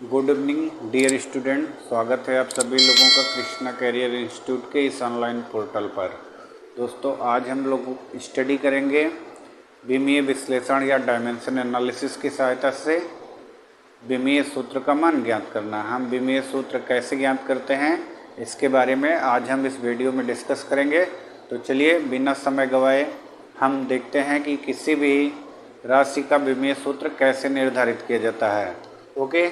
Good evening dear student, स्वागत है आप सभी लोगों का कृष्णा कैरियर इंस्टीट्यूट के इस ऑनलाइन पोर्टल पर। दोस्तों, आज हम लोग स्टडी करेंगे विमीय विश्लेषण या डायमेंशन एनालिसिस की सहायता से विमीय सूत्र का मान ज्ञात करना। हम विमीय सूत्र कैसे ज्ञात करते हैं इसके बारे में आज हम इस वीडियो में डिस्कस करेंगे। तो चलिए बिना समय गवाए हम देखते हैं कि किसी भी राशि का विमीय सूत्र कैसे निर्धारित किया जाता है। ओके,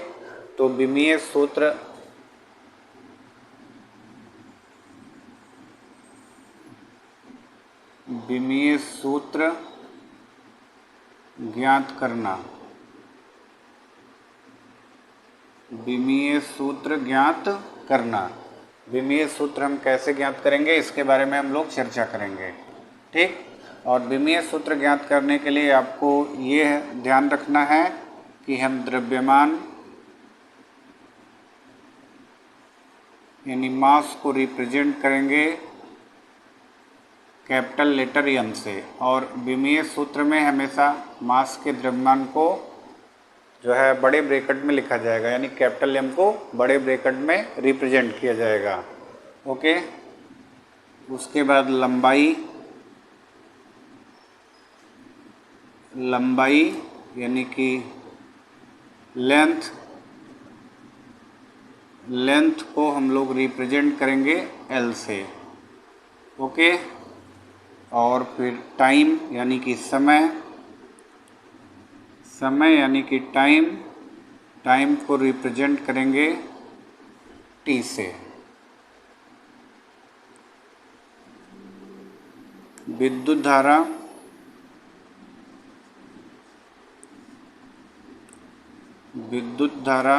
तो विमीय सूत्र ज्ञात करना। विमीय सूत्र ज्ञात करना। विमीय सूत्र हम कैसे ज्ञात करेंगे इसके बारे में हम लोग चर्चा करेंगे। ठीक, और विमीय सूत्र ज्ञात करने के लिए आपको ये ध्यान रखना है कि हम द्रव्यमान यानी मास को रिप्रेजेंट करेंगे कैपिटल लेटर एम से, और विमीय सूत्र में हमेशा मास के द्रव्यमान को जो है बड़े ब्रैकेट में लिखा जाएगा, यानी कैपिटल एम को बड़े ब्रैकेट में रिप्रेजेंट किया जाएगा। ओके, उसके बाद लंबाई यानी कि लेंथ को हम लोग रिप्रेजेंट करेंगे एल से। ओके, और फिर टाइम यानी कि समय यानी कि टाइम को रिप्रेजेंट करेंगे टी से। विद्युत धारा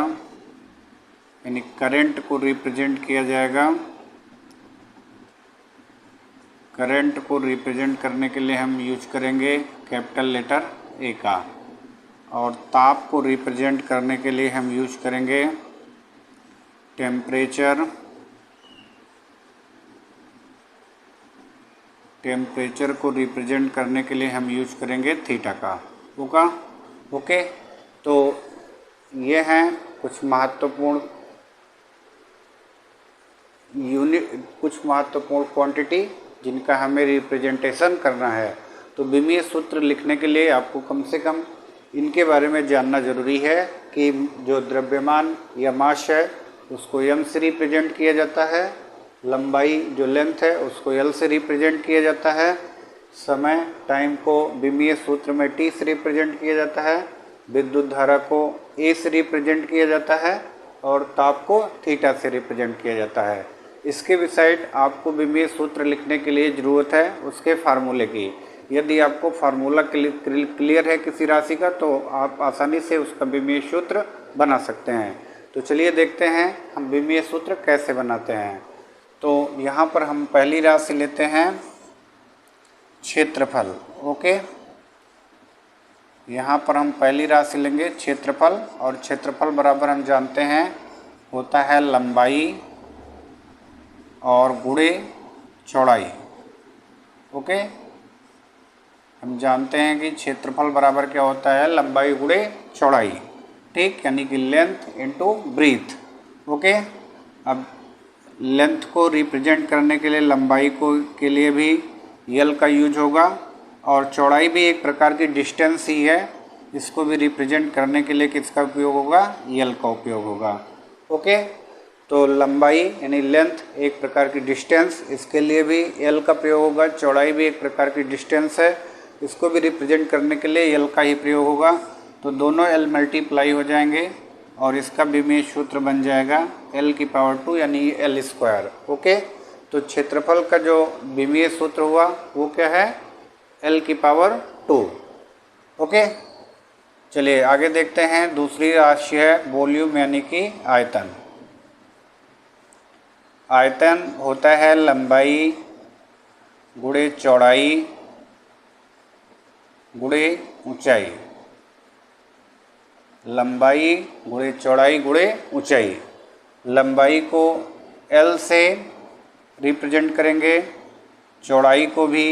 यानी करंट को रिप्रेजेंट किया जाएगा। करंट को रिप्रेजेंट करने के लिए हम यूज करेंगे कैपिटल लेटर ए का, और ताप को रिप्रेजेंट करने के लिए हम यूज करेंगे टेम्परेचर को रिप्रेजेंट करने के लिए हम यूज करेंगे थीटा का। ओके, तो ये हैं कुछ महत्वपूर्ण क्वांटिटी जिनका हमें रिप्रेजेंटेशन करना है। तो विमीय सूत्र लिखने के लिए आपको कम से कम इनके बारे में जानना जरूरी है कि जो द्रव्यमान या मास है उसको एम से रिप्रेजेंट किया जाता है, लंबाई जो लेंथ है उसको एल से रिप्रेजेंट किया जाता है, समय टाइम को विमीय सूत्र में टी से रिप्रेजेंट किया जाता है, विद्युत धारा को ए से रिप्रेजेंट किया जाता है, और ताप को थीटा से रिप्रेजेंट किया जाता है। इसके बिसाइड आपको विमीय सूत्र लिखने के लिए ज़रूरत है उसके फार्मूले की। यदि आपको फार्मूला क्लियर है किसी राशि का तो आप आसानी से उसका विमीय सूत्र बना सकते हैं। तो चलिए देखते हैं हम विमीय सूत्र कैसे बनाते हैं। तो यहाँ पर हम पहली राशि लेते हैं क्षेत्रफल। ओके, यहाँ पर हम पहली राशि लेंगे क्षेत्रफल, और क्षेत्रफल बराबर हम जानते हैं होता है लंबाई और गुणे चौड़ाई। ओके, हम जानते हैं कि क्षेत्रफल बराबर क्या होता है, लंबाई गुणे चौड़ाई। ठीक, यानी कि लेंथ इनटू ब्रीथ। ओके, अब लेंथ को रिप्रेजेंट करने के लिए लंबाई के लिए भी यल का यूज होगा, और चौड़ाई भी एक प्रकार की डिस्टेंस ही है, इसको भी रिप्रेजेंट करने के लिए किसका उपयोग होगा, यल का उपयोग होगा। ओके, तो लंबाई यानी लेंथ एक प्रकार की डिस्टेंस, इसके लिए भी एल का प्रयोग होगा। चौड़ाई भी एक प्रकार की डिस्टेंस है, इसको भी रिप्रेजेंट करने के लिए एल का ही प्रयोग होगा। तो दोनों एल मल्टीप्लाई हो जाएंगे और इसका विमीय सूत्र बन जाएगा एल की पावर 2 यानी एल स्क्वायर। ओके, तो क्षेत्रफल का जो विमीय सूत्र हुआ वो क्या है, एल की पावर 2। ओके, चलिए आगे देखते हैं। दूसरी राशि है वॉल्यूम यानी कि आयतन। आयतन होता है लंबाई गुणे चौड़ाई गुणे ऊंचाई। लंबाई गुणे चौड़ाई गुणे ऊंचाई। लंबाई को एल से रिप्रेजेंट करेंगे, चौड़ाई को भी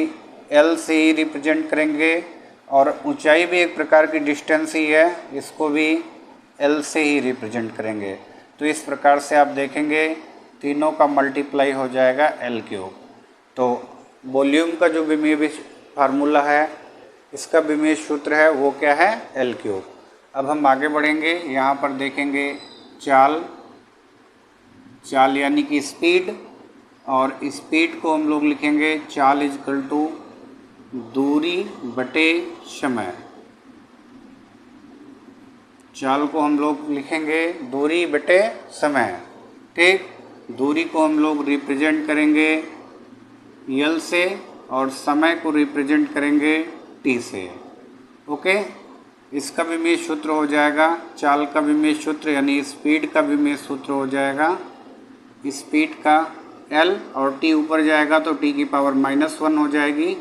एल से ही रिप्रेजेंट करेंगे, और ऊंचाई भी एक प्रकार की डिस्टेंस ही है, इसको भी L से ही रिप्रेजेंट करेंगे। तो इस प्रकार से आप देखेंगे तीनों का मल्टीप्लाई हो जाएगा L क्यूब। तो वॉल्यूम का जो विमीय फार्मूला है, इसका विमीय सूत्र है वो क्या है, L क्यूब। अब हम आगे बढ़ेंगे, यहाँ पर देखेंगे चाल यानी कि स्पीड, और स्पीड को हम लोग लिखेंगे चाल इजकल टू दूरी बटे समय। चाल को हम लोग लिखेंगे दूरी बटे समय, ठीक। दूरी को हम लोग रिप्रेजेंट करेंगे L से और समय को रिप्रेजेंट करेंगे T से, ओके। इसका विमीय सूत्र हो जाएगा, चाल का विमीय सूत्र यानी स्पीड का विमीय सूत्र हो जाएगा, स्पीड का L और T ऊपर जाएगा तो T की पावर -1 हो जाएगी,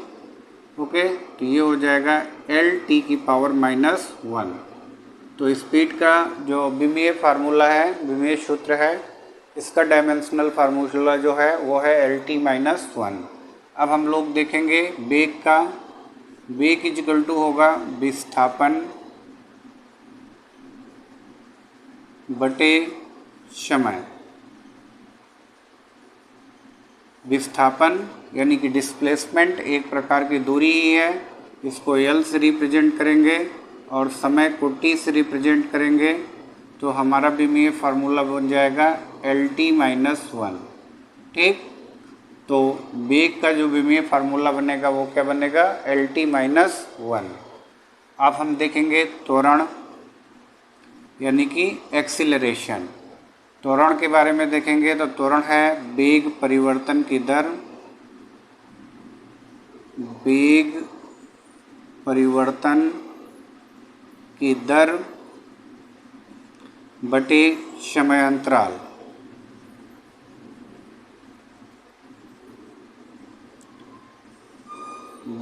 ओके। तो ये हो जाएगा L T की पावर -1। तो स्पीड का जो विमीय फार्मूला है, विमीय सूत्र है, इसका डायमेंशनल फार्मूला जो है वो है LT -1। अब हम लोग देखेंगे वेग का, वेग इक्वल टू होगा विस्थापन बटे समय। विस्थापन यानी कि डिस्प्लेसमेंट एक प्रकार की दूरी ही है, इसको L से रिप्रेजेंट करेंगे और समय को T से रिप्रेजेंट करेंगे, तो हमारा विमीय फार्मूला बन जाएगा LT -1, ठीक। तो वेग का जो विमीय फार्मूला बनेगा वो क्या बनेगा, LT -1। अब हम देखेंगे त्वरण यानी कि एक्सीलरेशन। त्वरण के बारे में देखेंगे तो त्वरण है वेग परिवर्तन की दर, वेग परिवर्तन की दर बटे समय अंतराल।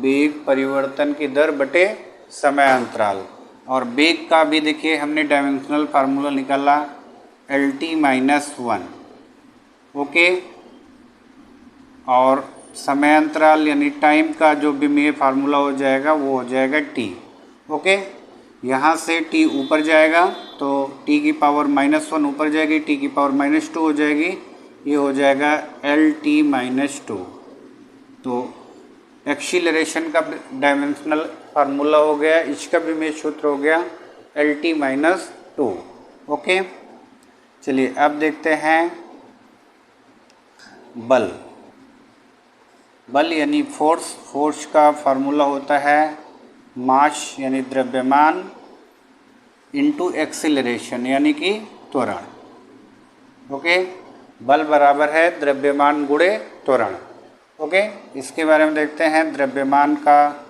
वेग परिवर्तन की दर बटे समय अंतराल। और वेग का भी देखिए हमने डायमेंशनल फार्मूला निकाला LT -1, ओके। और समय अंतराल यानी टाइम का जो विमीय फार्मूला हो जाएगा वो हो जाएगा T, ओके। यहाँ से T ऊपर जाएगा तो T की पावर -1 ऊपर जाएगी, T की पावर -2 हो जाएगी, ये हो जाएगा LT -2। तो एक्सीलरेशन का डायमेंशनल फार्मूला हो गया, इसका विमीय सूत्र हो गया LT -2, ओके। चलिए अब देखते हैं बल। बल यानी फोर्स, फोर्स का फार्मूला होता है मास यानी द्रव्यमान इनटू एक्सीलरेशन यानी कि त्वरण, ओके। बल बराबर है द्रव्यमान गुणे त्वरण, ओके। इसके बारे में देखते हैं। द्रव्यमान का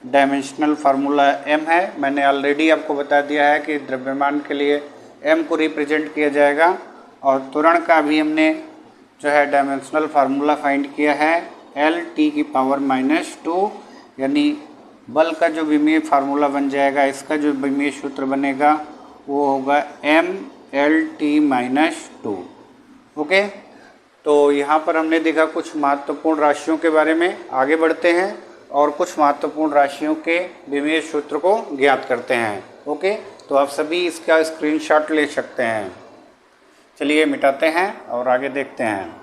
डायमेंशनल फार्मूला m है, मैंने ऑलरेडी आपको बता दिया है कि द्रव्यमान के लिए m को रिप्रेजेंट किया जाएगा। और त्वरण का भी हमने जो है डायमेंशनल फार्मूला फाइंड किया है LT की पावर -2, यानी बल का जो विमीय फार्मूला बन जाएगा, इसका जो विमीय सूत्र बनेगा वो होगा MLT -2, ओके। तो यहाँ पर हमने देखा कुछ महत्वपूर्ण राशियों के बारे में। आगे बढ़ते हैं और कुछ महत्वपूर्ण राशियों के विमीय सूत्र को ज्ञात करते हैं, ओके। तो आप सभी इसका स्क्रीनशॉट ले सकते हैं। चलिए मिटाते हैं और आगे देखते हैं।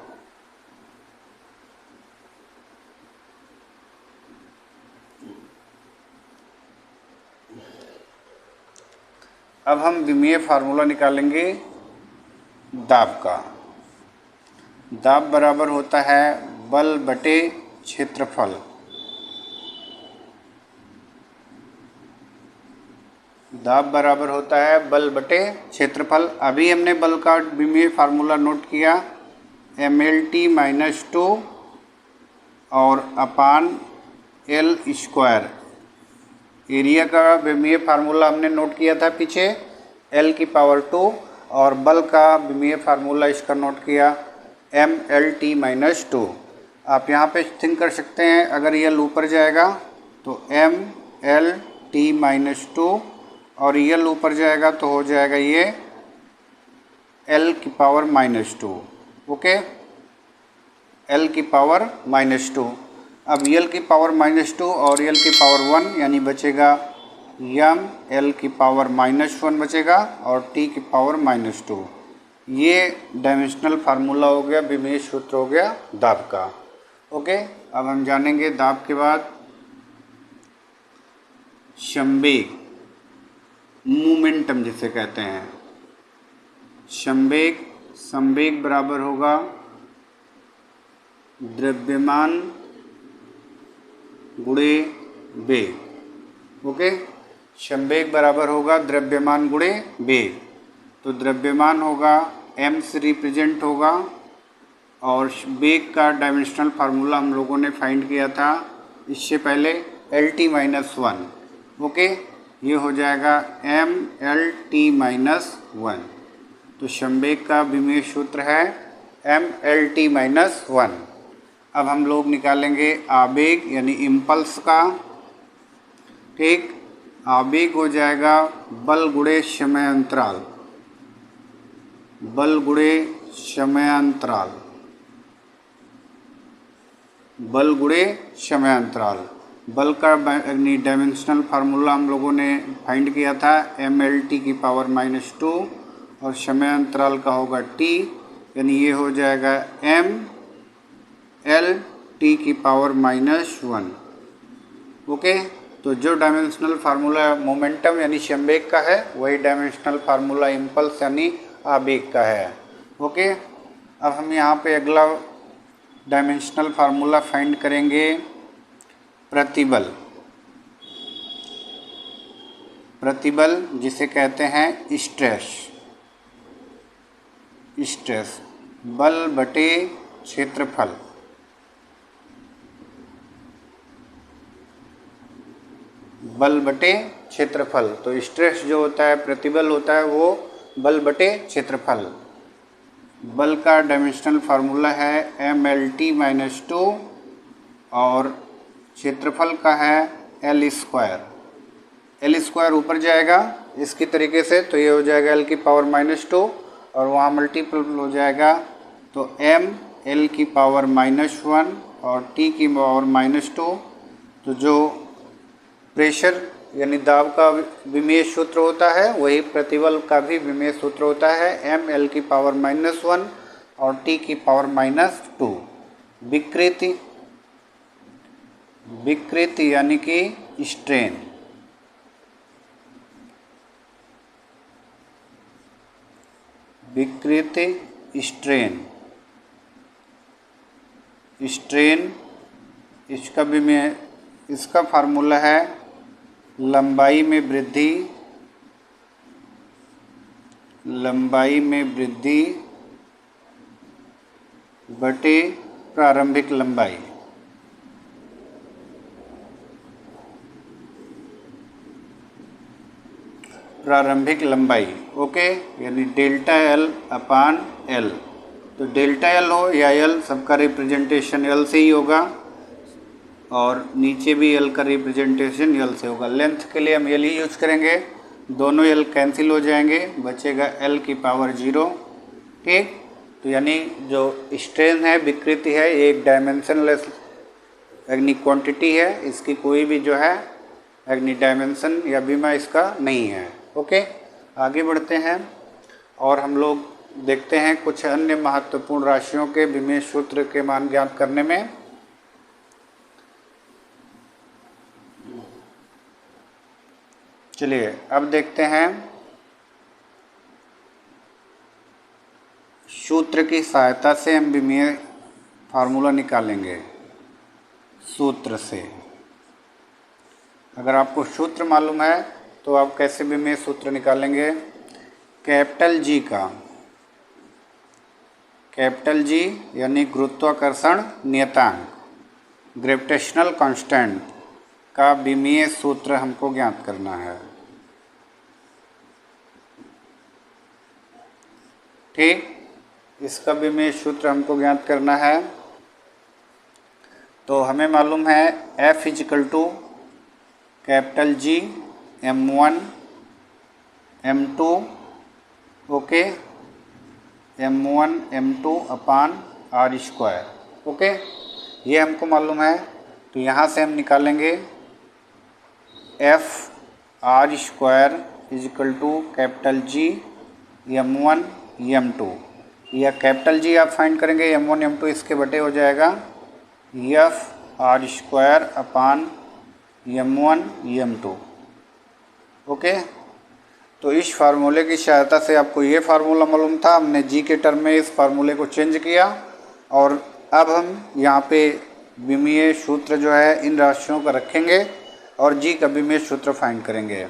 अब हम विमीय फार्मूला निकालेंगे दाब का। दाब बराबर होता है बल बटे क्षेत्रफल। दाब बराबर होता है बल बटे क्षेत्रफल। अभी हमने बल का विमीय फार्मूला नोट किया MLT -2 और अपान L²। एरिया का विमीय फार्मूला हमने नोट किया था पीछे L की पावर 2, और बल का विमीय फार्मूला इसका नोट किया MLT -2। आप यहाँ पे थिंक कर सकते हैं, अगर L ऊपर जाएगा तो MLT -2 और L ऊपर जाएगा तो हो जाएगा ये L की पावर -2, ओके। L की पावर -2। अब L की पावर -2 और L की पावर 1 यानी बचेगा यम एल की पावर -1 बचेगा और टी की पावर -2। ये डायमेंशनल फार्मूला हो गया, विमेय सूत्र हो गया दाब का। ओके, अब हम जानेंगे दाब के बाद संवेग, मोमेंटम जिसे कहते हैं। संवेग, संवेग बराबर होगा द्रव्यमान गुणे वेग। ओके, संवेग बराबर होगा द्रव्यमान गुणे वेग। तो द्रव्यमान होगा m से रिप्रेजेंट होगा और वेग का डायमेंशनल फार्मूला हम लोगों ने फाइंड किया था इससे पहले LT-1। ओके, ये हो जाएगा MLT-1। तो संवेग का विमेय सूत्र है MLT-1। अब हम लोग निकालेंगे आवेग यानी इम्पल्स का। ठीक, आवेग हो जाएगा बल गुणे समय अंतराल, बल गुणे समय अंतराल, बल गुणे समय अंतराल। बल का डायमेंशनल फार्मूला हम लोगों ने फाइंड किया था MLT की पावर -2 और समय अंतराल का होगा T, यानी ये हो जाएगा MLT की पावर -1। ओके, तो जो डायमेंशनल फार्मूला मोमेंटम यानी संवेग का है वही डायमेंशनल फार्मूला इम्पल्स यानी आवेग का है। ओके, अब हम यहाँ पे अगला डायमेंशनल फार्मूला फाइंड करेंगे प्रतिबल। प्रतिबल जिसे कहते हैं स्ट्रेस, स्ट्रेस बल बटे क्षेत्रफल। बल बटे क्षेत्रफल, तो स्ट्रेस जो होता है, प्रतिबल होता है वो बल बटे क्षेत्रफल। बल का डायमेंशनल फार्मूला है MLT-2 और क्षेत्रफल का है L²। L² ऊपर जाएगा इसकी तरीके से, तो ये हो जाएगा L की पावर -2 और वहाँ मल्टीपल हो जाएगा तो M L की पावर -1 और T की पावर -2। तो जो प्रेशर यानी दाब का विमेय सूत्र होता है वही प्रतिबल का भी विमेय सूत्र होता है ML की पावर -1 और T की पावर -2। विकृति, विकृति यानी कि स्ट्रेन, विकृति स्ट्रेन, स्ट्रेन इसका विमेय, इसका फार्मूला है लंबाई में वृद्धि, लंबाई में वृद्धि बटे प्रारंभिक लंबाई। प्रारंभिक लंबाई। ओके, यानी डेल्टा L/L। तो डेल्टा L हो या L, सबका रिप्रेजेंटेशन L से ही होगा और नीचे भी L का रिप्रेजेंटेशन L से होगा। लेंथ के लिए हम L ही यूज करेंगे, दोनों L कैंसिल हो जाएंगे, बचेगा L की पावर 0। ठीक, तो यानी जो स्ट्रेन है, विकृति है, ये एक डायमेंशनलेस यानी क्वांटिटी है, इसकी कोई भी जो है यानी डायमेंशन या विमा इसका नहीं है। ओके, आगे बढ़ते हैं और हम लोग देखते हैं कुछ अन्य महत्वपूर्ण राशियों के विमेय सूत्र के मान ज्ञात करने में। चलिए अब देखते हैं सूत्र की सहायता से हम विमेय फार्मूला निकालेंगे। सूत्र से, अगर आपको सूत्र मालूम है तो आप कैसे विमेय सूत्र निकालेंगे? कैपिटल G का, कैपिटल G यानी गुरुत्वाकर्षण नियतांक, ग्रेविटेशनल कांस्टेंट का विमेय सूत्र हमको ज्ञात करना है। ठीक, इसका विमेय सूत्र हमको ज्ञात करना है। तो हमें मालूम है F = capital G m1 m2। Okay, m1 m2 अपान r²। ओके, ये हमको मालूम है। तो यहाँ से हम निकालेंगे F R square is equal to capital G M1 M2, या कैपिटल जी आप फाइंड करेंगे M1 M2 इसके बटे हो जाएगा F R square upon M1 M2। Okay, तो इस फार्मूले की सहायता से आपको ये फार्मूला मालूम था, हमने जी के टर्म में इस फार्मूले को चेंज किया और अब हम यहाँ पे विमीय सूत्र जो है इन राशियों का रखेंगे और जी का विमीय सूत्र फाइंड करेंगे।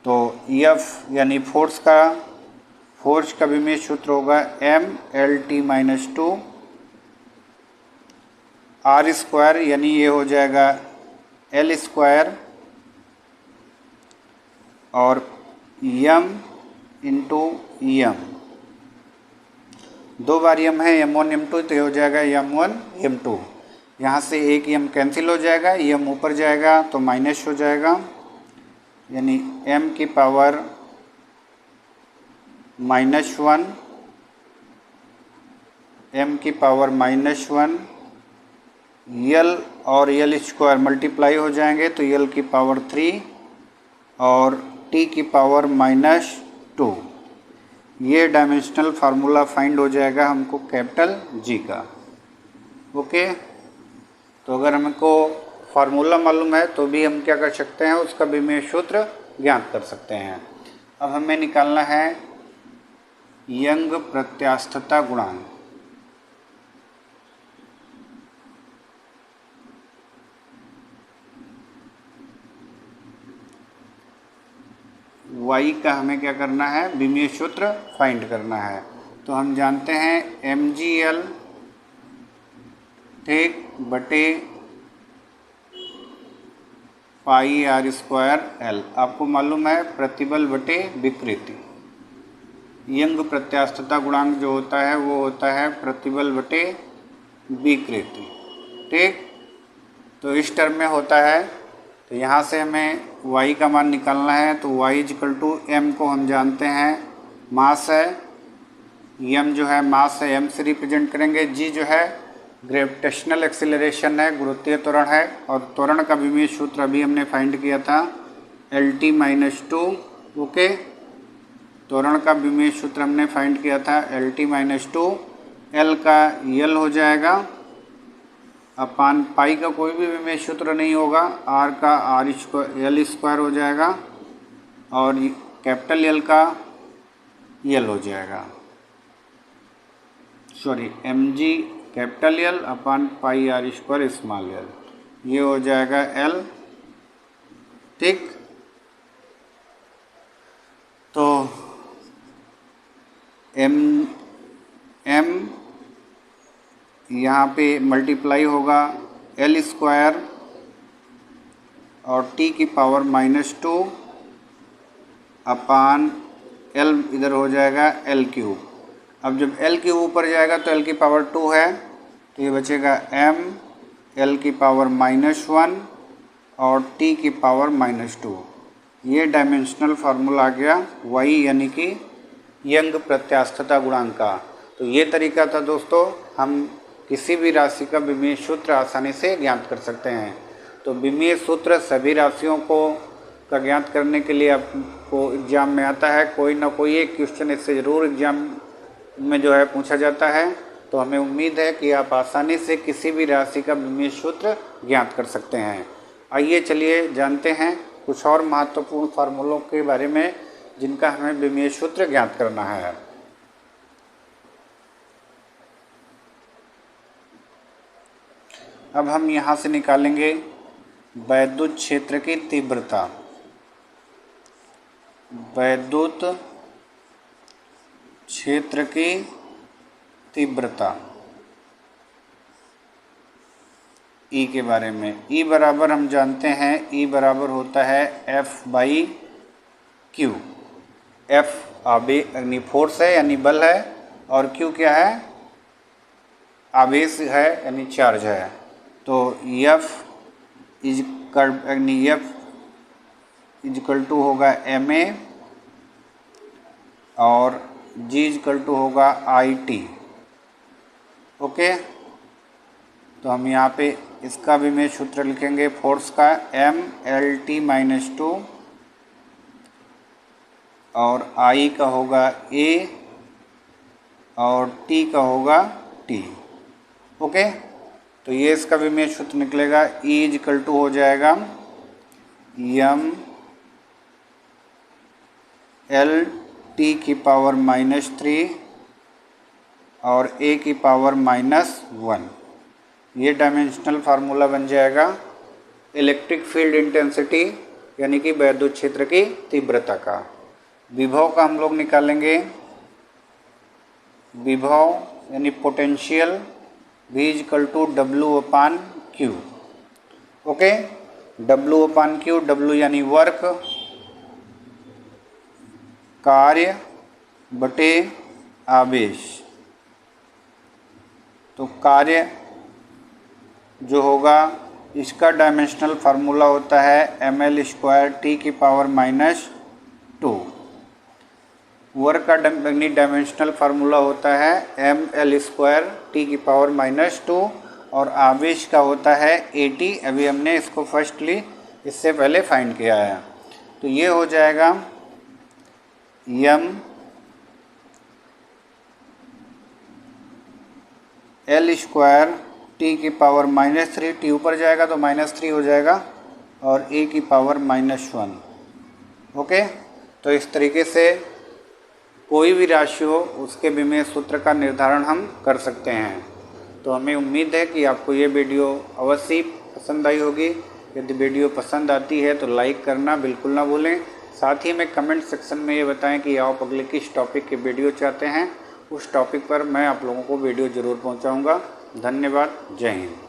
तो एफ यानी फोर्स का विमीय सूत्र होगा MLT-2 आर स्क्वायर, यानी ये हो जाएगा L स्क्वायर और M इंटू M, दो बार M है M1 M2, तो ये हो जाएगा M1 M2। यहाँ से एक M कैंसिल हो जाएगा, M ऊपर जाएगा तो माइनस हो जाएगा, यानी M की पावर -1, M की पावर -1, L और L स्क्वायर मल्टीप्लाई हो जाएंगे तो L की पावर 3 और T की पावर -2। ये डायमेंशनल फार्मूला फाइंड हो जाएगा हमको कैपिटल G का। ओके, तो अगर हमको फार्मूला मालूम है तो भी हम क्या कर सकते हैं, उसका विमीय सूत्र ज्ञात कर सकते हैं। अब हमें निकालना है यंग प्रत्यास्थता गुणांक। y का हमें क्या करना है, विमीय सूत्र फाइंड करना है। तो हम जानते हैं mgl ठीक बटे पाई आर स्क्वायर L। आपको मालूम है प्रतिबल बटे विकृति, यंग प्रत्यास्थता गुणांक जो होता है वो होता है प्रतिबल बटे विकृति। ठीक, तो इस टर्म में होता है, तो यहाँ से हमें y का मान निकालना है। तो y इक्वल टू m को हम जानते हैं मास है, m जो है मास है, m से रिप्रेजेंट करेंगे। g जो है ग्रेविटेशनल एक्सीलरेशन है, गुरुत्वीय त्वरण है, और त्वरण का विमीय सूत्र अभी हमने फाइंड किया था LT-2। ओके, त्वरण का विमीय सूत्र हमने फाइंड किया था LT-2। L का L हो जाएगा अपान पाई का कोई भी विमीय सूत्र नहीं होगा, R का R स्क्वायर L स्क्वायर हो जाएगा और कैपिटल L का L हो जाएगा, सॉरी mg कैपिटल L अपान पाई R स्क्वायर स्मॉल l, ये हो जाएगा L। ठीक, तो m यहाँ पे मल्टीप्लाई होगा L स्क्वायर और T की पावर -2 अपान L, इधर हो जाएगा L क्यूब। अब जब L क्यूब ऊपर जाएगा तो L की पावर 2 है, तो ये बचेगा m L की पावर -1 और T की पावर -2। ये डायमेंशनल फार्मूला आ गया y यानी कि यंग प्रत्यास्थता गुणांक का। तो ये तरीका था दोस्तों, हम किसी भी राशि का विमीय सूत्र आसानी से ज्ञात कर सकते हैं। तो विमीय सूत्र सभी राशियों का ज्ञात करने के लिए आपको एग्जाम में आता है, कोई ना कोई एक क्वेश्चन इससे ज़रूर एग्जाम में जो है पूछा जाता है। तो हमें उम्मीद है कि आप आसानी से किसी भी राशि का विमीय सूत्र ज्ञात कर सकते हैं। आइए चलिए जानते हैं कुछ और महत्वपूर्ण फार्मूलों के बारे में जिनका हमें विमीय सूत्र ज्ञात करना है। अब हम यहाँ से निकालेंगे वैद्युत क्षेत्र की तीव्रता। वैद्युत क्षेत्र की तीव्रता E के बारे में। E बराबर हम जानते हैं, E बराबर होता है F/Q। F आवेश यानी फोर्स है यानी बल है, और Q क्या है, आवेश है यानी चार्ज है। तो F इक्वल टू होगा ma और G इक्वल टू होगा IT। ओके, तो हम यहाँ पे इसका भी मैं सूत्र लिखेंगे फोर्स का MLT-2 और I का होगा A और T का होगा T। ओके, तो ये इसका विमेय सूत्र निकलेगा। E इक्वल टू हो जाएगा m L T की पावर -3 और A की पावर -1। ये डायमेंशनल फार्मूला बन जाएगा इलेक्ट्रिक फील्ड इंटेंसिटी यानी कि वैद्युत क्षेत्र की तीव्रता का। विभव का हम लोग निकालेंगे। विभव यानी potential V equal to W/Q। Okay, W/Q, W यानी वर्क, कार्य बटे आवेश। तो कार्य जो होगा इसका डायमेंशनल फार्मूला होता है ml² T की पावर -2। वर्क का डायमेंशनल फार्मूला होता है ml² T की पावर -2 और आवेश का होता है AT। अभी हमने इसको फर्स्टली इससे पहले फाइंड किया है। तो ये हो जाएगा m L² T की पावर -3, T ऊपर जाएगा तो -3 हो जाएगा और A की पावर -1। ओके, तो इस तरीके से कोई भी राशि हो उसके विमेय सूत्र का निर्धारण हम कर सकते हैं। तो हमें उम्मीद है कि आपको ये वीडियो अवश्य पसंद आई होगी। यदि वीडियो पसंद आती है तो लाइक करना बिल्कुल ना भूलें। साथ ही हमें कमेंट सेक्शन में ये बताएं कि आप अगले किस टॉपिक के वीडियो चाहते हैं। उस टॉपिक पर मैं आप लोगों को वीडियो ज़रूर पहुंचाऊंगा। धन्यवाद। जय हिंद।